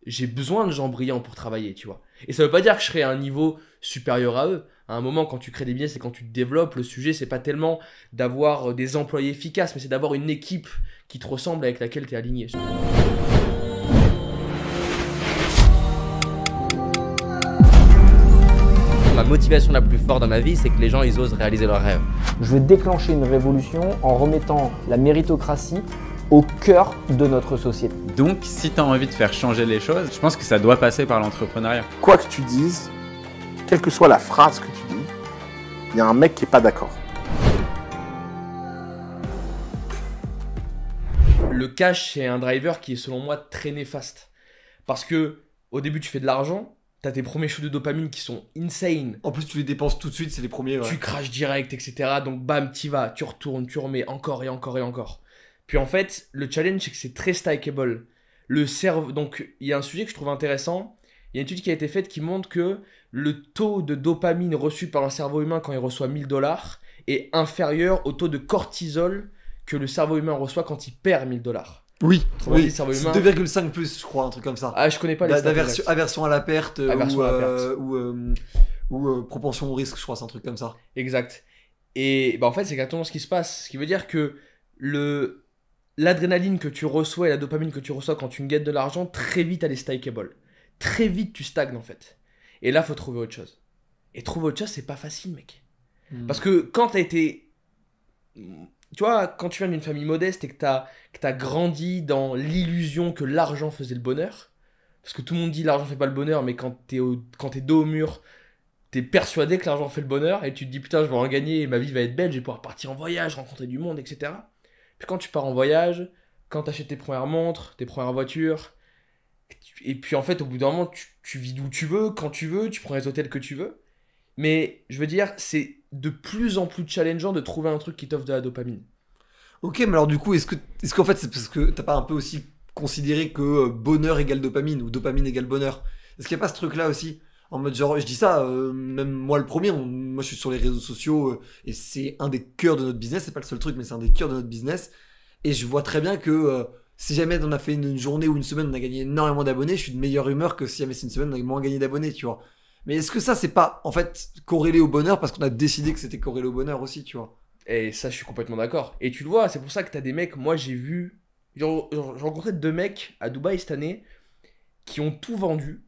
j'ai besoin de gens brillants pour travailler, tu vois. Et ça veut pas dire que je serai à un niveau supérieur à eux. À un moment, quand tu crées des business et quand tu te développes, le sujet, c'est pas tellement d'avoir des employés efficaces, mais c'est d'avoir une équipe qui te ressemble avec laquelle tu es aligné. Ma motivation la plus forte dans ma vie, c'est que les gens, ils osent réaliser leurs rêves. Je veux déclencher une révolution en remettant la méritocratie au cœur de notre société. Donc, si tu as envie de faire changer les choses, je pense que ça doit passer par l'entrepreneuriat. Quoi que tu dises, quelle que soit la phrase que tu dis, il y a un mec qui n'est pas d'accord. Le cash, c'est un driver qui est selon moi très néfaste. Parce que au début, tu fais de l'argent, t'as tes premiers shoots de dopamine qui sont insane. En plus, tu les dépenses tout de suite, c'est les premiers. Ouais. Tu craches direct, etc. Donc bam, t'y vas, tu retournes, tu remets encore et encore et encore. Puis en fait, le challenge, c'est que c'est très stackable. Le cerveau, donc il y a un sujet que je trouve intéressant. Il y a une étude qui a été faite qui montre que le taux de dopamine reçu par un cerveau humain quand il reçoit 1000 $ est inférieur au taux de cortisol que le cerveau humain reçoit quand il perd 1000 $. Oui, Dit, oui. cerveau C'est humain. 2,5 plus, je crois, un truc comme ça. Ah, je connais pas les stats exacts. Aversion à la perte Aversion à la perte. ou propension au risque, je crois, c'est un truc comme ça. Exact. Et bah en fait, c'est exactement ce qui se passe. Ce qui veut dire que l'adrénaline que tu reçois et la dopamine que tu reçois quand tu gagnes de l'argent, très vite, elle est stackable. Très vite, tu stagnes en fait. Et là, faut trouver autre chose. Et trouver autre chose, c'est pas facile, mec. Parce que quand t'as été... Tu vois, quand tu viens d'une famille modeste et que t'as grandi dans l'illusion que l'argent faisait le bonheur, parce que tout le monde dit l'argent fait pas le bonheur, mais quand t'es dos au mur, t'es persuadé que l'argent fait le bonheur, et tu te dis putain, je vais en gagner, et ma vie va être belle, je vais pouvoir partir en voyage, rencontrer du monde, etc. Puis quand tu pars en voyage, quand t'achètes tes premières montres, tes premières voitures, et puis en fait, au bout d'un moment, tu vis d'où tu veux, quand tu veux, tu prends les hôtels que tu veux. Mais je veux dire, c'est de plus en plus challengeant de trouver un truc qui t'offre de la dopamine. Ok, mais alors du coup, est-ce qu'en fait, c'est parce que t'as pas un peu aussi considéré que bonheur égale dopamine ou dopamine égale bonheur? Est-ce qu'il n'y a pas ce truc-là aussi? En mode genre, je dis ça, même moi le premier, moi je suis sur les réseaux sociaux et c'est un des cœurs de notre business, c'est pas le seul truc, mais c'est un des cœurs de notre business. Et je vois très bien que si jamais on a fait une journée ou une semaine, on a gagné énormément d'abonnés, je suis de meilleure humeur que si jamais c'est une semaine, on a moins gagné d'abonnés, tu vois. Mais est-ce que ça, c'est pas en fait corrélé au bonheur parce qu'on a décidé que c'était corrélé au bonheur aussi, tu vois? Et ça, je suis complètement d'accord. Et tu le vois, c'est pour ça que t'as des mecs, moi j'ai vu... J'ai rencontré 2 mecs à Dubaï cette année qui ont tout vendu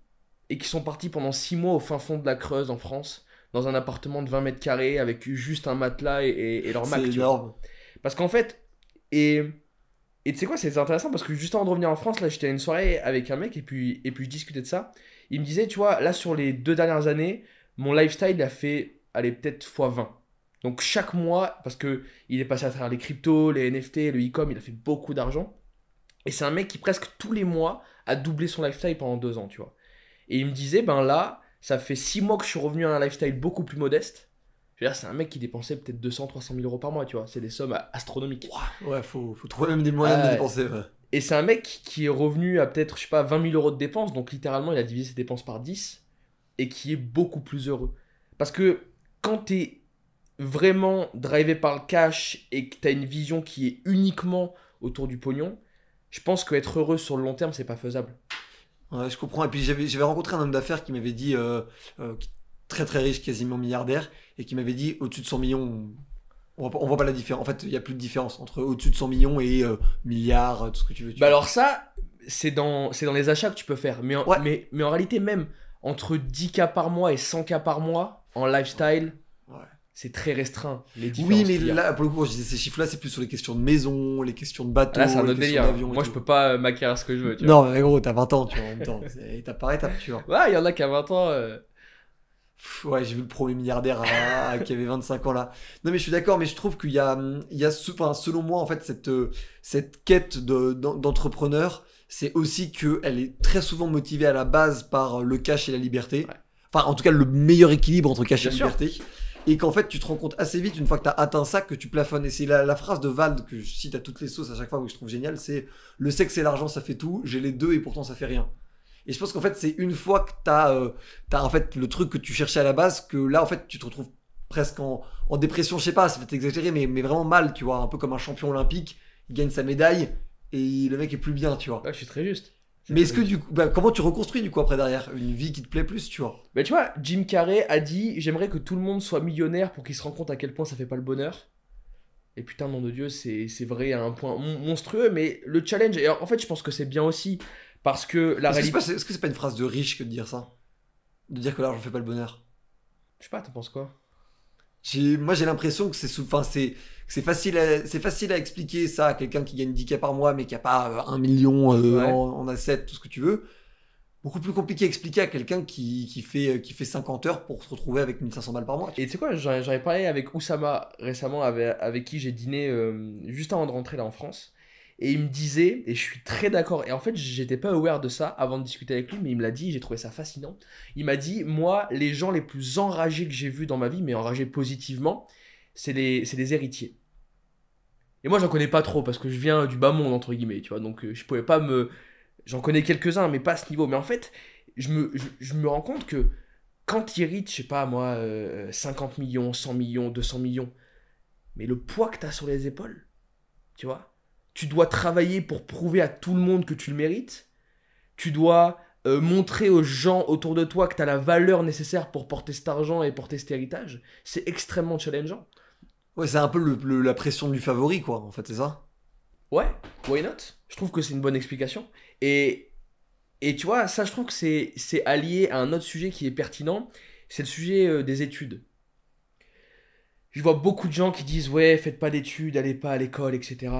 et qui sont partis pendant 6 mois au fin fond de la Creuse en France, dans un appartement de 20 mètres carrés avec juste un matelas et leur Mac. C'est énorme. Parce qu'en fait, et tu sais quoi, c'est intéressant parce que juste avant de revenir en France, là j'étais à une soirée avec un mec et puis je discutais de ça. Il me disait, tu vois, là sur les 2 dernières années, mon lifestyle il a fait, allez, peut-être x20. Donc chaque mois, parce que il est passé à travers les cryptos, les NFT, le e-com, il a fait beaucoup d'argent. Et c'est un mec qui presque tous les mois a doublé son lifestyle pendant 2 ans, tu vois. Et il me disait, ben là, ça fait 6 mois que je suis revenu à un lifestyle beaucoup plus modeste. Je veux dire, c'est un mec qui dépensait peut-être 200-300 000 euros par mois, tu vois. C'est des sommes astronomiques. Ouais, faut trouver même des moyens de dépenser. Ouais. Et c'est un mec qui est revenu à peut-être, je sais pas, 20 000 euros de dépenses. Donc littéralement, il a divisé ses dépenses par 10. Et qui est beaucoup plus heureux. Parce que quand t'es vraiment drivé par le cash et que t'as une vision qui est uniquement autour du pognon, je pense qu'être heureux sur le long terme, c'est pas faisable. Ouais, je comprends. Et puis j'avais rencontré un homme d'affaires qui m'avait dit, très très riche, quasiment milliardaire, et qui m'avait dit au-dessus de 100 millions, on voit pas la différence. En fait, il n'y a plus de différence entre au-dessus de 100 millions et milliards, tout ce que tu veux. Bah alors ça, c'est dans les achats que tu peux faire. Mais en réalité, même entre 10K par mois et 100K par mois en lifestyle, c'est très restreint. Les différences. Oui, mais là, pour le coup, je disais ces chiffres-là, c'est plus sur les questions de maison, les questions de bateau, là, c'est un autre les questions délire. d'avion. Moi, je peux pas m'acquérir ce que je veux. Tu non, mais gros, t'as 20 ans, tu vois, en même temps. C'est étape par étape, tu vois. Ouais, il y en a qui a 20 ans. Ouais, j'ai vu le premier milliardaire qui avait 25 ans là. Non, mais je suis d'accord, mais je trouve qu'il y a selon moi, en fait, cette quête d'entrepreneur, c'est aussi qu'elle est très souvent motivée à la base par le cash et la liberté. Ouais. Enfin, en tout cas, le meilleur équilibre entre cash et liberté. Et qu'en fait, tu te rends compte assez vite, une fois que tu as atteint ça, que tu plafonnes. Et c'est la phrase de Vald que je cite à toutes les sauces à chaque fois, que je trouve géniale, c'est « Le sexe et l'argent, ça fait tout, j'ai les deux et pourtant ça fait rien ». Et je pense qu'en fait, c'est une fois que t'as en fait le truc que tu cherchais à la base, que là, en fait, tu te retrouves presque en dépression, je sais pas, c'est peut-être exagéré, mais vraiment mal, tu vois, un peu comme un champion olympique, il gagne sa médaille et le mec est plus bien, tu vois. Ouais, je suis très juste. Mais est-ce que du coup, comment tu reconstruis du coup après derrière une vie qui te plaît plus, tu vois? Bah tu vois, Jim Carrey a dit j'aimerais que tout le monde soit millionnaire pour qu'il se rende compte à quel point ça fait pas le bonheur. Et putain, nom de Dieu, c'est vrai à un point monstrueux, mais le challenge, et en fait je pense que c'est bien aussi, parce que la réalité... Est-ce que c'est pas une phrase de riche que de dire ça? De dire que l'argent fait pas le bonheur? Je sais pas, t'en penses quoi? Moi j'ai l'impression que c'est facile à expliquer ça à quelqu'un qui gagne 10K par mois mais qui a pas 1 million en assets, tout ce que tu veux. Beaucoup plus compliqué à expliquer à quelqu'un qui fait 50 heures pour se retrouver avec 1500 balles par mois. Et tu sais quoi, j'en ai parlé avec Oussama récemment, avec qui j'ai dîné juste avant de rentrer là en France. Et il me disait, et je suis très d'accord, et en fait j'étais pas aware de ça avant de discuter avec lui, mais il me l'a dit, j'ai trouvé ça fascinant. Il m'a dit, moi, les gens les plus enragés que j'ai vus dans ma vie, mais enragés positivement, c'est les héritiers. Et moi j'en connais pas trop, parce que je viens du bas monde, entre guillemets, tu vois, donc je pouvais pas me... J'en connais quelques-uns, mais pas à ce niveau. Mais en fait, je me rends compte que quand ils héritent, je sais pas moi, 50 millions, 100 millions, 200 millions, mais le poids que t'as sur les épaules, tu vois, tu dois travailler pour prouver à tout le monde que tu le mérites. Tu dois montrer aux gens autour de toi que tu as la valeur nécessaire pour porter cet argent et porter cet héritage. C'est extrêmement challengeant. Ouais, c'est un peu la pression du favori, quoi, en fait, c'est ça? Ouais, why not? Je trouve que c'est une bonne explication. Et tu vois, ça, je trouve que c'est allié à un autre sujet qui est pertinent. C'est le sujet des études. Je vois beaucoup de gens qui disent « Ouais, faites pas d'études, allez pas à l'école, etc. »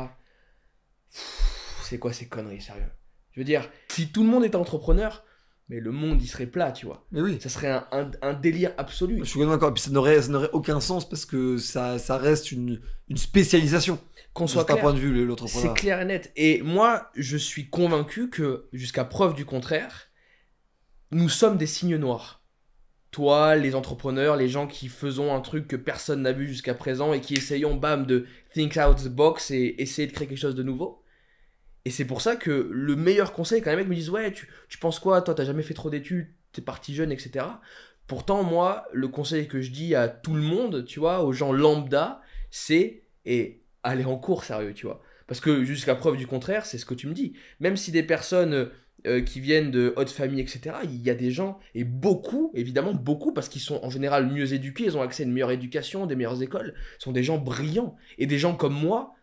C'est quoi ces conneries, sérieux? Je veux dire, si tout le monde était entrepreneur, mais le monde il serait plat, tu vois. Mais oui. Ça serait un délire absolu. Je suis d'accord. Et puis ça n'aurait aucun sens parce que ça reste une spécialisation. Qu'on soit clair, clair, point de vue, l'entrepreneur. c'est clair et net. Et moi, je suis convaincu que, jusqu'à preuve du contraire, nous sommes des signes noirs. Toi, les entrepreneurs, les gens qui faisons un truc que personne n'a vu jusqu'à présent et qui essayons, bam, de think out the box et essayer de créer quelque chose de nouveau. Et c'est pour ça que le meilleur conseil, quand les mecs me disent « Ouais, tu penses quoi? Toi, t'as jamais fait trop d'études, t'es parti jeune, etc. » Pourtant, moi, le conseil que je dis à tout le monde, tu vois, aux gens lambda, c'est aller en cours, sérieux, tu vois. Parce que jusqu'à preuve du contraire, c'est ce que tu me dis. Même si des personnes qui viennent de hautes familles, etc., il y a des gens, et beaucoup, évidemment beaucoup, parce qu'ils sont en général mieux éduqués, ils ont accès à une meilleure éducation, des meilleures écoles, sont des gens brillants. Et des gens comme moi,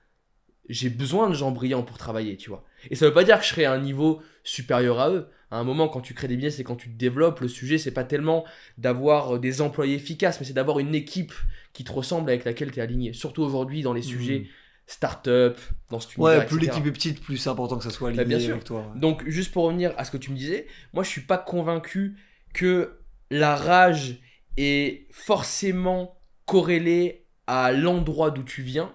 j'ai besoin de gens brillants pour travailler, tu vois. Et ça veut pas dire que je serai à un niveau supérieur à eux. À un moment, quand tu crées des business et quand tu te développes, le sujet, c'est pas tellement d'avoir des employés efficaces, mais c'est d'avoir une équipe qui te ressemble, avec laquelle tu es aligné. Surtout aujourd'hui, dans les sujets start-up, dans cet univers, Ouais, plus etc. l'équipe est petite, plus c'est important que ça soit aligné bien sûr. avec toi. Ouais. Donc, juste pour revenir à ce que tu me disais, moi, je suis pas convaincu que la rage est forcément corrélée à l'endroit d'où tu viens.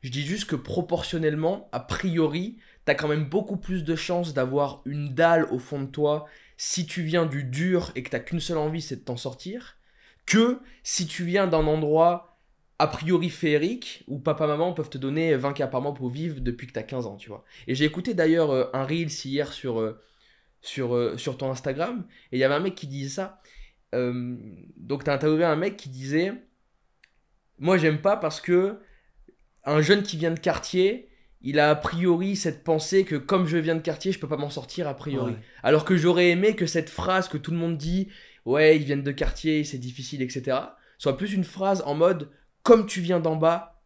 Je dis juste que proportionnellement, a priori, t'as quand même beaucoup plus de chances d'avoir une dalle au fond de toi si tu viens du dur et que t'as qu'une seule envie, c'est de t'en sortir, que si tu viens d'un endroit a priori féerique où papa-maman peuvent te donner 20K par mois pour vivre depuis que t'as 15 ans, tu vois. Et j'ai écouté d'ailleurs un Reels hier sur ton Instagram, et il y avait un mec qui disait ça. Donc t'as interviewé un mec qui disait « Moi j'aime pas parce que un jeune qui vient de quartier, il a a priori cette pensée que comme je viens de quartier, je peux pas m'en sortir a priori. Ouais. Alors que j'aurais aimé que cette phrase que tout le monde dit, ouais, ils viennent de quartier, c'est difficile, etc., soit plus une phrase en mode, comme tu viens d'en bas,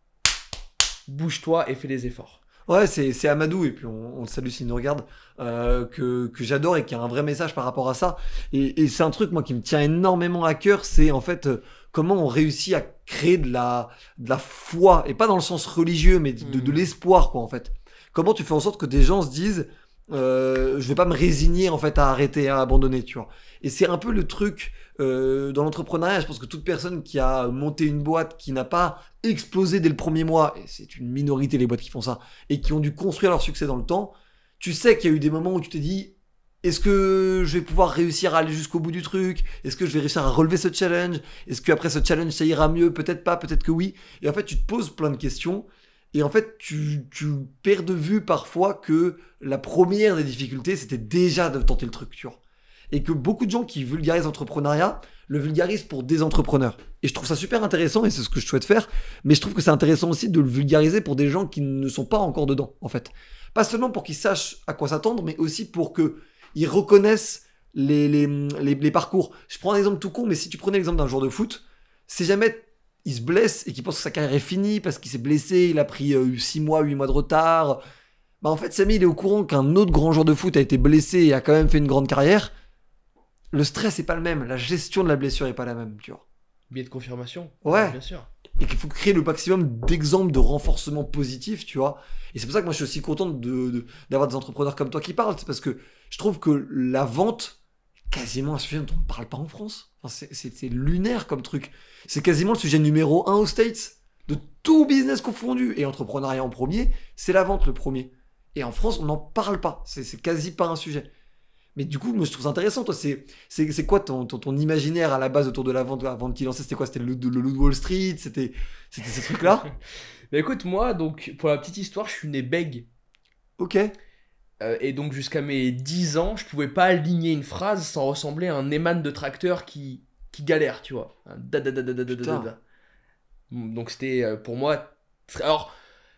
bouge-toi et fais des efforts. » Ouais, c'est Amadou, et puis on le salue s'il nous regarde, que j'adore et qui a un vrai message par rapport à ça. Et c'est un truc, moi, qui me tient énormément à cœur, c'est en fait comment on réussit à créer de la foi, et pas dans le sens religieux, mais de l'espoir, quoi, en fait. Comment tu fais en sorte que des gens se disent je vais pas me résigner, en fait, à arrêter, à abandonner, tu vois. Et c'est un peu le truc dans l'entrepreneuriat. Je pense que toute personne qui a monté une boîte qui n'a pas explosé dès le premier mois, et c'est une minorité les boîtes qui font ça, et qui ont dû construire leur succès dans le temps, tu sais qu'il y a eu des moments où tu t'es dit, est-ce que je vais pouvoir réussir à aller jusqu'au bout du truc? Est-ce que je vais réussir à relever ce challenge? Est-ce qu'après ce challenge ça ira mieux? Peut-être pas, peut-être que oui. Et en fait tu te poses plein de questions, et en fait tu perds de vue parfois que la première des difficultés c'était déjà de tenter le truc, tu vois. Et que beaucoup de gens qui vulgarisent l'entrepreneuriat le vulgarisent pour des entrepreneurs. Et je trouve ça super intéressant, et c'est ce que je souhaite faire, mais je trouve que c'est intéressant aussi de le vulgariser pour des gens qui ne sont pas encore dedans, en fait. Pas seulement pour qu'ils sachent à quoi s'attendre, mais aussi pour que ils reconnaissent les parcours. Je prends un exemple tout con, mais si tu prenais l'exemple d'un joueur de foot, si jamais il se blesse et qu'il pense que sa carrière est finie parce qu'il s'est blessé, il a pris 6 mois, 8 mois de retard, bah en fait, Samy, il est au courant qu'un autre grand joueur de foot a été blessé et a quand même fait une grande carrière. Le stress est pas le même, la gestion de la blessure est pas la même, tu vois. Biais de confirmation. Ouais. Bien sûr. Et qu'il faut créer le maximum d'exemples de renforcement positif, tu vois. Et c'est pour ça que moi, je suis aussi content d'avoir des entrepreneurs comme toi qui parlent. C'est parce que je trouve que la vente, quasiment un sujet dont on ne parle pas en France. Enfin, c'est lunaire comme truc. C'est quasiment le sujet numéro 1 aux States. De tout business confondu. Et entrepreneuriat en premier, c'est la vente le premier. Et en France, on n'en parle pas. C'est quasi pas un sujet. Mais du coup, moi, je trouve ça intéressant. Toi, c'est quoi ton imaginaire à la base autour de la vente avant de t'y lancer? C'était quoi? C'était le loup de Wall Street? C'était ces trucs-là? Mais écoute, moi, donc, pour la petite histoire, je suis né bègue. Ok. Et donc, jusqu'à mes 10 ans, je pouvais pas aligner une phrase sans ressembler à un éman de tracteur qui galère, tu vois. Un da. Donc, c'était pour moi. Alors,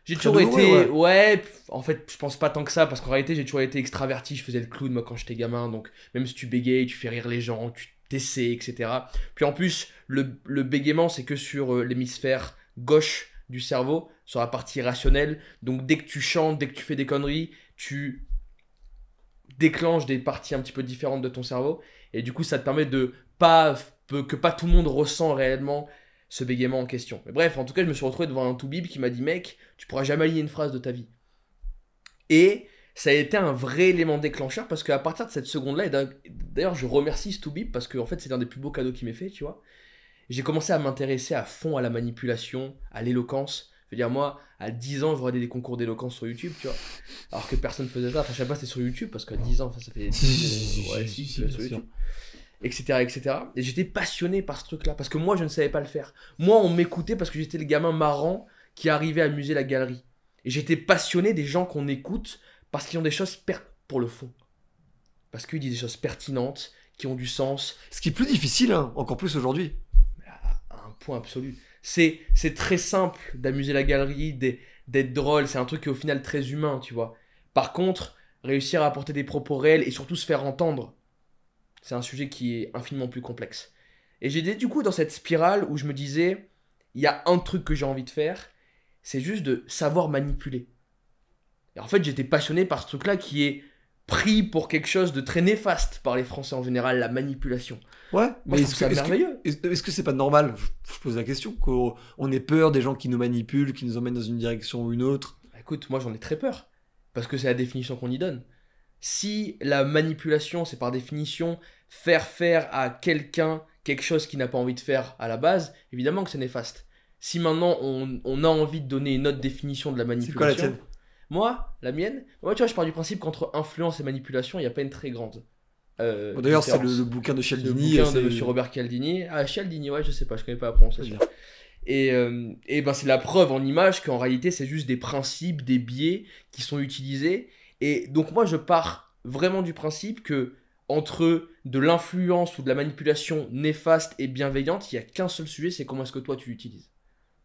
j'ai toujours été. Ouais, en fait, je pense pas tant que ça, parce qu'en réalité, j'ai toujours été extraverti. Je faisais le clown, moi, quand j'étais gamin. Donc, même si tu bégayes, tu fais rire les gens, tu t'essaies, etc. Puis en plus, le bégaiement, c'est que sur l'hémisphère gauche du cerveau, sur la partie rationnelle. Donc, dès que tu chantes, dès que tu fais des conneries, tu déclenches des parties un petit peu différentes de ton cerveau. Et du coup, ça te permet que pas tout le monde ressent réellement ce bégaiement en question. Mais bref, en tout cas, je me suis retrouvé devant un toubib qui m'a dit « Mec, tu pourras jamais aligner une phrase de ta vie. » Et ça a été un vrai élément déclencheur parce qu'à partir de cette seconde-là, et d'ailleurs, je remercie ce toubib parce que en fait, c'est l'un des plus beaux cadeaux qu'il m'ait fait, tu vois. J'ai commencé à m'intéresser à fond à la manipulation, à l'éloquence. Je veux dire, moi, à 10 ans, je regardais des concours d'éloquence sur YouTube, tu vois. Alors que personne faisait ça. Enfin, je sais pas, c'était sur YouTube parce qu'à 10 ans, ça fait... ouais, si, sur YouTube. Etc. Et j'étais passionné par ce truc-là, parce que moi, je ne savais pas le faire. Moi, on m'écoutait parce que j'étais le gamin marrant qui arrivait à amuser la galerie. Et j'étais passionné des gens qu'on écoute parce qu'ils ont des choses pour le fond. Parce qu'ils disent des choses pertinentes, qui ont du sens. Ce qui est plus difficile, hein, encore plus aujourd'hui. À un point absolu. C'est très simple d'amuser la galerie, d'être drôle, c'est un truc qui est au final très humain, tu vois. Par contre, réussir à apporter des propos réels et surtout se faire entendre, c'est un sujet qui est infiniment plus complexe. Et j'étais du coup dans cette spirale où je me disais, il y a un truc que j'ai envie de faire, c'est juste de savoir manipuler. Et en fait, j'étais passionné par ce truc-là qui est pris pour quelque chose de très néfaste par les Français en général, la manipulation. Ouais, moi, je trouve ça merveilleux. Est-ce que c'est pas normal, je pose la question, qu'on ait peur des gens qui nous manipulent, qui nous emmènent dans une direction ou une autre? Écoute, moi j'en ai très peur, parce que c'est la définition qu'on y donne. Si la manipulation, c'est par définition faire à quelqu'un quelque chose qu'il n'a pas envie de faire à la base, évidemment que c'est néfaste. Si maintenant on a envie de donner une autre définition de la manipulation... C'est quoi la tienne? Moi, la mienne, moi, tu vois, je pars du principe qu'entre influence et manipulation, il n'y a pas une très grande d'ailleurs, c'est le bouquin de Cialdini. Le bouquin de M. Robert Cialdini. Ah, Cialdini, ouais, je sais pas, je connais pas la prononciation. Et ben, c'est la preuve en image qu'en réalité, c'est juste des principes, des biais qui sont utilisés. Et donc, moi, je pars vraiment du principe que entre de l'influence ou de la manipulation néfaste et bienveillante, il n'y a qu'un seul sujet, c'est comment est-ce que toi, tu l'utilises.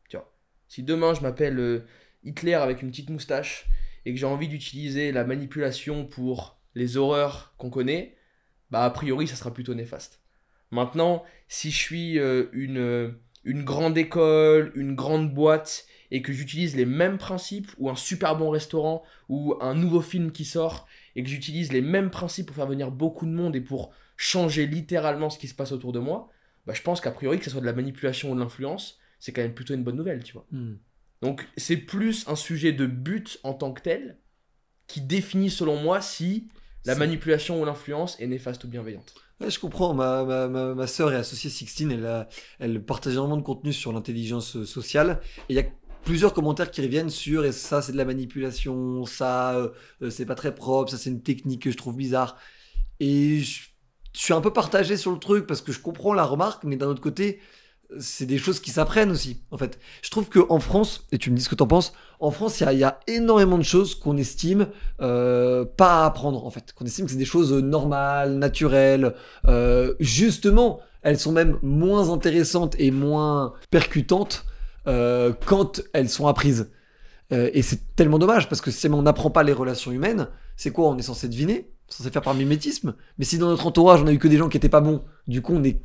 Tu vois, si demain, je m'appelle Hitler avec une petite moustache et que j'ai envie d'utiliser la manipulation pour les horreurs qu'on connaît, bah a priori ça sera plutôt néfaste. Maintenant, si je suis une grande école, une grande boîte et que j'utilise les mêmes principes, ou un super bon restaurant, ou un nouveau film qui sort, et que j'utilise les mêmes principes pour faire venir beaucoup de monde et pour changer littéralement ce qui se passe autour de moi, bah je pense qu'a priori que ce soit de la manipulation ou de l'influence, c'est quand même plutôt une bonne nouvelle, tu vois. Donc c'est plus un sujet de but en tant que tel qui définit selon moi si la manipulation ou l'influence est néfaste ou bienveillante. Ouais, je comprends. Ma sœur est associée Sixtine, elle partage énormément de contenu sur l'intelligence sociale. Et il y a plusieurs commentaires qui reviennent sur et ça c'est de la manipulation, ça c'est pas très propre, ça c'est une technique que je trouve bizarre. Et je suis un peu partagé sur le truc parce que je comprends la remarque, mais d'un autre côté, c'est des choses qui s'apprennent aussi, en fait. Je trouve qu'en France, et tu me dis ce que t'en penses, en France, il y a énormément de choses qu'on estime pas à apprendre, en fait. Qu'on estime que c'est des choses normales, naturelles. Justement, elles sont même moins intéressantes et moins percutantes quand elles sont apprises. Et c'est tellement dommage, parce que si on n'apprend pas les relations humaines, c'est quoi? On est censé deviner? censé faire par mimétisme. Mais si dans notre entourage, on a eu que des gens qui étaient pas bons, du coup, on est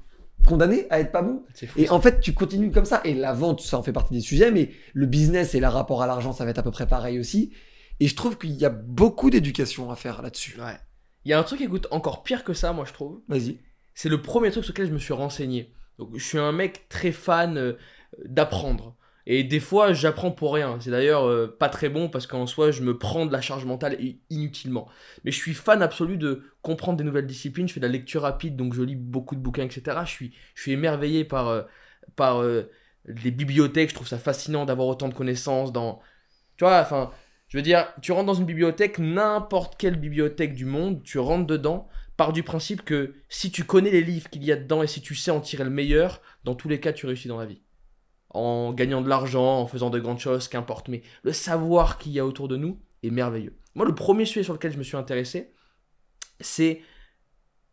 condamné à être pas bon. C'est fou, Et ça. en fait, tu continues comme ça. Et la vente, ça en fait partie des sujets, mais le business et le rapport à l'argent, ça va être à peu près pareil aussi. Et je trouve qu'il y a beaucoup d'éducation à faire là-dessus. Ouais. Il y a un truc qui coûte encore pire que ça, moi, je trouve. Vas-y. C'est le premier truc sur lequel je me suis renseigné. Donc, je suis un mec très fan d'apprendre. Et des fois, j'apprends pour rien. C'est d'ailleurs pas très bon parce qu'en soi, je me prends de la charge mentale inutilement. Mais je suis fan absolu de comprendre des nouvelles disciplines. Je fais de la lecture rapide, donc je lis beaucoup de bouquins, etc. Je suis émerveillé par les bibliothèques. Je trouve ça fascinant d'avoir autant de connaissances dans... Tu vois, enfin, je veux dire, tu rentres dans une bibliothèque, n'importe quelle bibliothèque du monde, tu rentres dedans, pars du principe que si tu connais les livres qu'il y a dedans et si tu sais en tirer le meilleur, dans tous les cas, tu réussis dans la vie. En gagnant de l'argent, en faisant de grandes choses, qu'importe. Mais le savoir qu'il y a autour de nous est merveilleux. Moi, le premier sujet sur lequel je me suis intéressé, c'est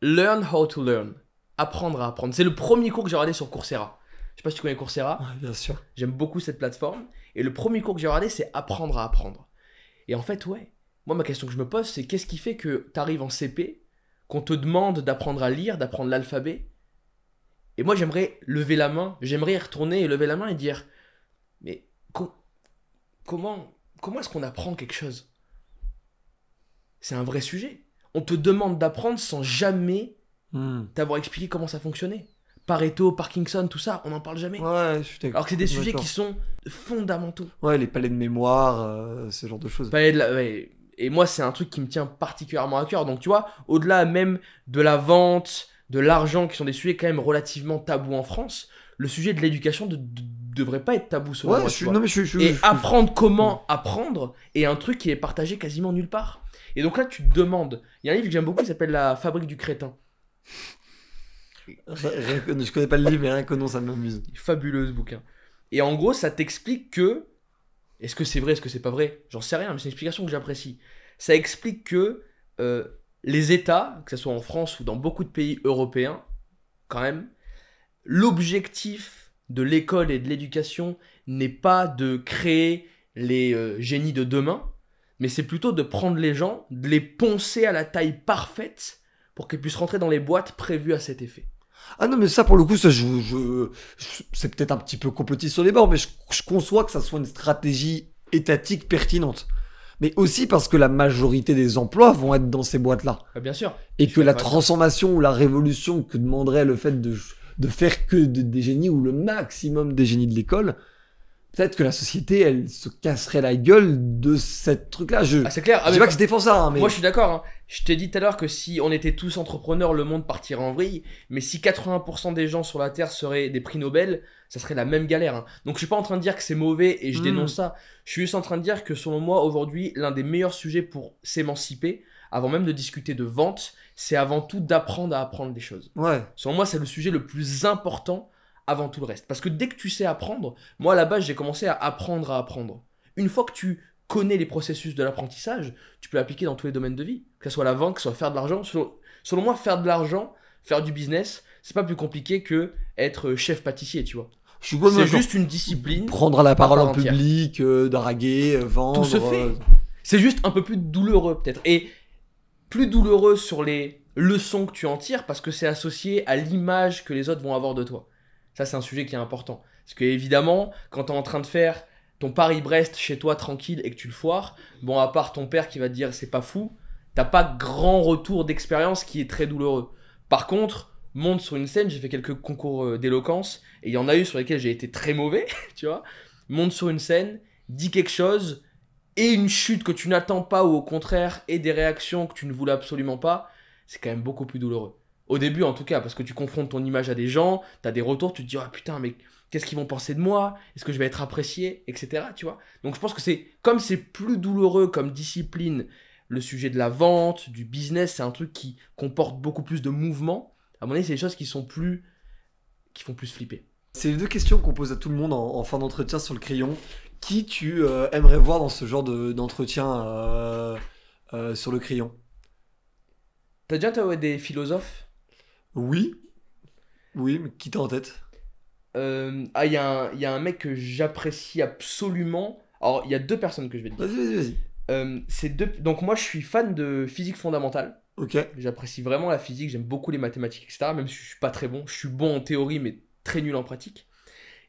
Learn how to learn. Apprendre à apprendre. C'est le premier cours que j'ai regardé sur Coursera. Je sais pas si tu connais Coursera. Ouais, bien sûr. J'aime beaucoup cette plateforme. Et le premier cours que j'ai regardé, c'est apprendre à apprendre. Et en fait, ouais. Moi, ma question que je me pose, c'est qu'est-ce qui fait que tu arrives en CP, qu'on te demande d'apprendre à lire, d'apprendre l'alphabet. Et moi, j'aimerais lever la main, j'aimerais y retourner et lever la main et dire mais comment est-ce qu'on apprend quelque chose? C'est un vrai sujet. On te demande d'apprendre sans jamais t'avoir expliqué comment ça fonctionnait. Pareto, Parkinson, tout ça, on n'en parle jamais. Ouais, je suis d'accord. Alors que c'est des sujets D'accord. qui sont fondamentaux. Ouais, les palais de mémoire, ce genre de choses. Ouais. Et moi, c'est un truc qui me tient particulièrement à cœur. Donc, tu vois, au-delà même de la vente, de l'argent, qui sont des sujets quand même relativement tabous en France, le sujet de l'éducation devrait pas être tabou selon Ouais, moi. je Tu suis... vois. Non, mais Et apprendre comment apprendre est un truc qui est partagé quasiment nulle part. Et donc là, tu te demandes. Il y a un livre que j'aime beaucoup qui s'appelle La Fabrique du crétin. Je connais pas le livre, mais rien que non, ça m'amuse. Fabuleux ce bouquin. Et en gros, ça t'explique que. Est-ce que c'est vrai, est-ce que c'est pas vrai? J'en sais rien, mais c'est une explication que j'apprécie. Ça explique que les États, que ce soit en France ou dans beaucoup de pays européens, quand même, l'objectif de l'école et de l'éducation n'est pas de créer les génies de demain, mais c'est plutôt de prendre les gens, de les poncer à la taille parfaite pour qu'ils puissent rentrer dans les boîtes prévues à cet effet. Ah non, mais ça, pour le coup, ça, c'est peut-être un petit peu complotiste sur les bords, mais je conçois que ça soit une stratégie étatique pertinente. Mais aussi parce que la majorité des emplois vont être dans ces boîtes-là. Bien sûr. Et Je que suis la d'accord avec ça. transformation ou la révolution que demanderait le fait de faire que des génies ou le maximum des génies de l'école, peut-être que la société, elle se casserait la gueule de cette truc-là. Ah, c'est clair. Je dis pas que je défends ça, hein, mais... Moi, je suis d'accord. Hein. Je t'ai dit tout à l'heure que si on était tous entrepreneurs, le monde partirait en vrille. Mais si 80% des gens sur la Terre seraient des prix Nobel, ça serait la même galère. Hein. Donc, je suis pas en train de dire que c'est mauvais et je dénonce ça. Je suis juste en train de dire que, selon moi, aujourd'hui, l'un des meilleurs sujets pour s'émanciper, avant même de discuter de vente, c'est avant tout d'apprendre à apprendre des choses. Ouais. Selon moi, c'est le sujet le plus important avant tout le reste. Parce que dès que tu sais apprendre, moi, à la base, j'ai commencé à apprendre à apprendre. Une fois que tu connais les processus de l'apprentissage, tu peux l'appliquer dans tous les domaines de vie. Que ce soit la vente, que ce soit faire de l'argent. Selon moi, faire de l'argent, faire du business, c'est pas plus compliqué que être chef pâtissier, tu vois. Je suis complètement C'est d'accord. juste une discipline. Prendre la parole part en entière. public, draguer, vendre... Tout se fait. C'est juste un peu plus douloureux, peut-être. Et plus douloureux sur les leçons que tu en tires, parce que c'est associé à l'image que les autres vont avoir de toi. Ça, c'est un sujet qui est important. Parce que, évidemment, quand tu es en train de faire ton Paris-Brest chez toi tranquille et que tu le foires, bon, à part ton père qui va te dire c'est pas fou, t'as pas grand retour d'expérience qui est très douloureux. Par contre, monte sur une scène, j'ai fait quelques concours d'éloquence, et il y en a eu sur lesquels j'ai été très mauvais, tu vois. Monte sur une scène, dis quelque chose, et une chute que tu n'attends pas, ou au contraire, et des réactions que tu ne voulais absolument pas, c'est quand même beaucoup plus douloureux. Au début, en tout cas, parce que tu confrontes ton image à des gens, t'as des retours, tu te dis « Ah putain, mais qu'est-ce qu'ils vont penser de moi? Est-ce que je vais être apprécié ?» etc. Tu vois. Donc je pense que comme c'est plus douloureux comme discipline, le sujet de la vente, du business, c'est un truc qui comporte beaucoup plus de mouvement. À mon avis, c'est des choses qui font plus flipper. C'est les deux questions qu'on pose à tout le monde en fin d'entretien sur le crayon. Qui tu aimerais voir dans ce genre d'entretien sur le crayon? T'as déjà interviewé des philosophes? Oui, mais qui t'as en tête? Il y a un mec que j'apprécie absolument. Alors, il y a deux personnes que je vais te dire. Vas-y. Donc moi, je suis fan de physique fondamentale. Ok. J'apprécie vraiment la physique, j'aime beaucoup les mathématiques, etc. Même si je suis pas très bon. Je suis bon en théorie, mais très nul en pratique.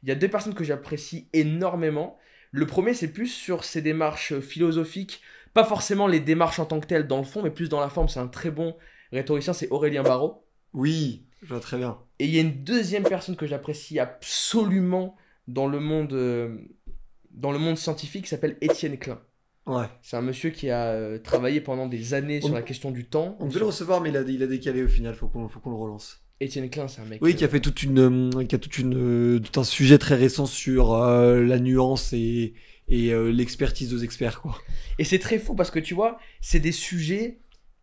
Il y a 2 personnes que j'apprécie énormément. Le premier, c'est plus sur ses démarches philosophiques. Pas forcément les démarches en tant que telles dans le fond, mais plus dans la forme. C'est un très bon rhétoricien, c'est Aurélien Barraud. Oui, je vois très bien. Et il y a une deuxième personne que j'apprécie absolument dans le monde scientifique qui s'appelle Étienne Klein. Ouais. C'est un monsieur qui a travaillé pendant des années sur la question du temps. On devait le recevoir, mais il a décalé au final. Faut qu'on le relance. Étienne Klein, c'est un mec. Oui, qui a fait tout un sujet très récent sur la nuance et l'expertise aux experts, quoi. Et c'est très fou parce que tu vois, c'est des sujets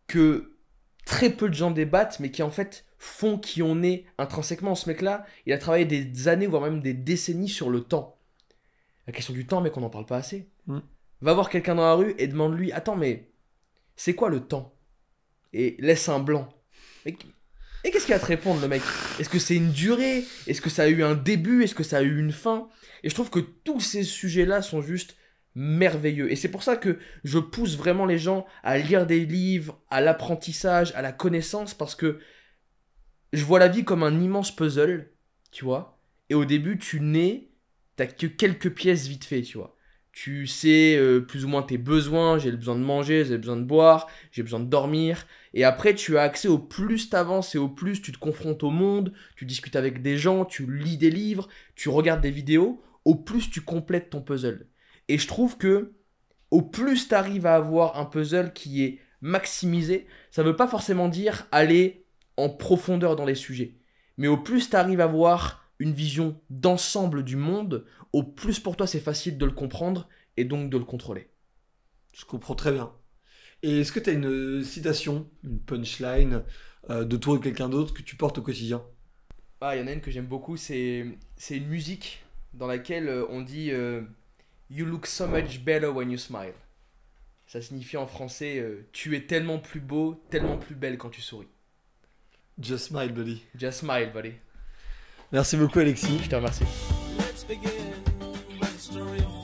que très peu de gens débattent, mais qui en fait font qui on est intrinsèquement. Ce mec-là, il a travaillé des années, voire même des décennies sur le temps. La question du temps, mec, on n'en parle pas assez. Va voir quelqu'un dans la rue et demande-lui, attends, mais c'est quoi le temps? Et laisse un blanc. Et qu'est-ce qu'il a à te répondre, le mec? Est-ce que c'est une durée? Est-ce que ça a eu un début? Est-ce que ça a eu une fin? Et je trouve que tous ces sujets-là sont juste merveilleux. Et c'est pour ça que je pousse vraiment les gens à lire des livres, à l'apprentissage, à la connaissance, parce que je vois la vie comme un immense puzzle, tu vois. Et au début, tu nais, t'as que quelques pièces vite fait, tu vois. Tu sais plus ou moins tes besoins, j'ai besoin de manger, j'ai besoin de boire, j'ai besoin de dormir. Et après, tu as accès au plus t'avances et au plus tu te confrontes au monde, tu discutes avec des gens, tu lis des livres, tu regardes des vidéos, au plus tu complètes ton puzzle. Et je trouve que au plus tu arrives à avoir un puzzle qui est maximisé, ça ne veut pas forcément dire aller en profondeur dans les sujets. Mais au plus tu arrives à avoir une vision d'ensemble du monde, au plus pour toi c'est facile de le comprendre et donc de le contrôler. Je comprends très bien. Et est-ce que tu as une citation, une punchline de toi ou quelqu'un d'autre que tu portes au quotidien? Ah, il y en a une que j'aime beaucoup, c'est une musique dans laquelle on dit You look so much better when you smile. Ça signifie en français tu es tellement plus beau, tellement plus belle quand tu souris. Just smile, buddy. Just smile, buddy. Merci beaucoup, Alexis. Je te remercie. Let's begin with the story of